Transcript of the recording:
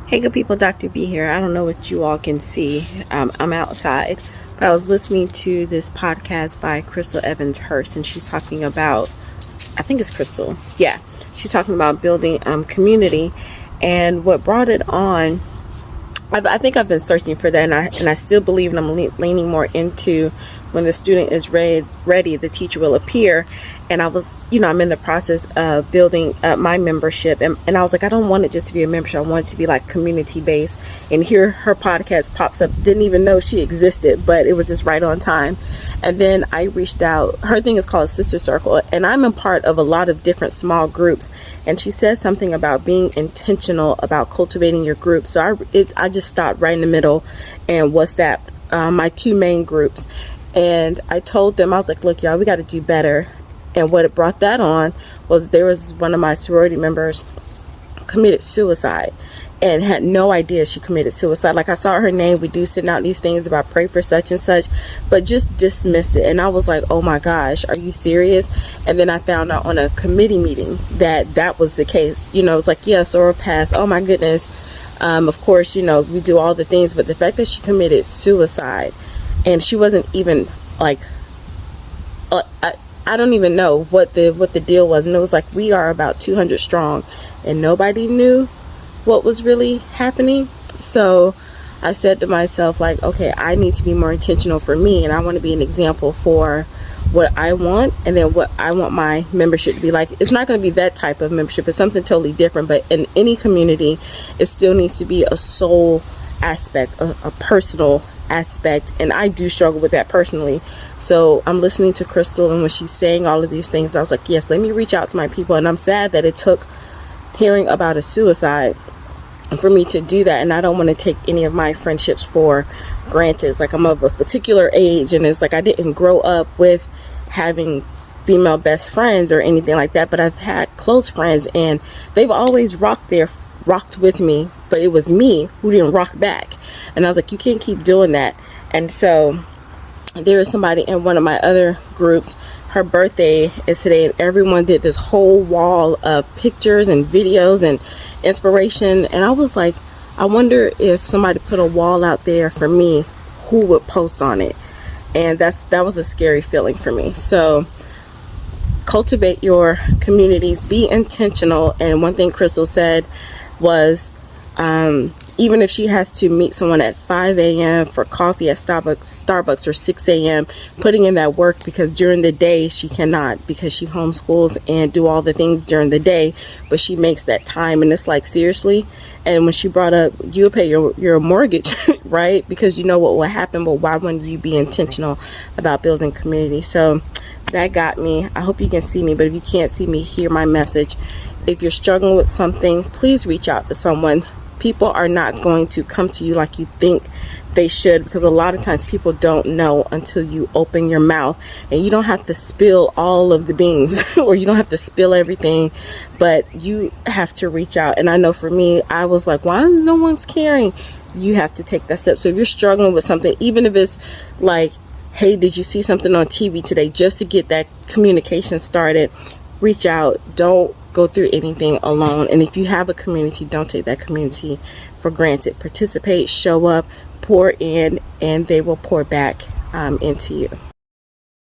Hey good people, Dr. B here. I don't know what you all can see. I'm outside, but I was listening to this podcast by Crystal Evans Hurst, and she's talking about, I think it's Crystal. Yeah, she's talking about building community, and what brought it on. I think I've been searching for that, and I still believe, and I'm leaning more into when the student is ready, the teacher will appear. And I was, I'm in the process of building up my membership. And I was like, I don't want it just to be a membership. I want it to be like community based. And here her podcast pops up. Didn't even know she existed, but it was just right on time. And then I reached out. Her thing is called Sister Circle. And I'm a part of a lot of different small groups. And she said something about being intentional about cultivating your group. So I just stopped right in the middle. And what's that? My two main groups. And I told them, I was like, look, y'all, we got to do better. And what it brought that on was there was one of my sorority members committed suicide and had no idea she committed suicide. Like, I saw her name, we do send out these things about pray for such and such, but just dismissed it. And I was like, oh my gosh, are you serious? And then I found out on a committee meeting that was the case. It was like, yeah, soror passed. Oh my goodness. Of course, we do all the things, but the fact that she committed suicide and she wasn't even like, I don't even know what the deal was. And it was like, we are about 200 strong and nobody knew what was really happening. So I said to myself, like, okay, I need to be more intentional for me, and I want to be an example for what I want, and then what I want my membership to be like. It's not going to be that type of membership. It's something totally different, but in any community, it still needs to be a soul aspect, a personal aspect, and I do struggle with that personally. So I'm listening to Crystal, and when she's saying all of these things, I was like, yes, let me reach out to my people. And I'm sad that it took hearing about a suicide for me to do that. And I don't want to take any of my friendships for granted. It's like I'm of a particular age, and it's like I didn't grow up with having female best friends or anything like that, but I've had close friends, and they've always rocked with me, but it was me who didn't rock back. And I was like, you can't keep doing that. And so there was somebody in one of my other groups, her birthday is today, and everyone did this whole wall of pictures and videos and inspiration. And I was like, I wonder if somebody put a wall out there for me, who would post on it? And that was a scary feeling for me. So cultivate your communities, be intentional. And one thing Crystal said was, even if she has to meet someone at 5 a.m. for coffee at Starbucks or 6 a.m., putting in that work, because during the day she cannot, because she homeschools and do all the things during the day, but she makes that time. And it's like, seriously. And when she brought up, you'll pay your mortgage, right? Because you know what will happen, but why wouldn't you be intentional about building community? So that got me. I hope you can see me, but if you can't see me, hear my message. If you're struggling with something, please reach out to someone. People are not going to come to you like you think they should, because a lot of times people don't know until you open your mouth. And you don't have to spill all of the beans or you don't have to spill everything, but you have to reach out. And I know for me, I was like, why no one's caring? You have to take that step. So if you're struggling with something, even if it's like, hey, did you see something on TV today, just to get that communication started, reach out. Don't go through anything alone. And if you have a community, don't take that community for granted. Participate, show up, pour in, and they will pour back into you.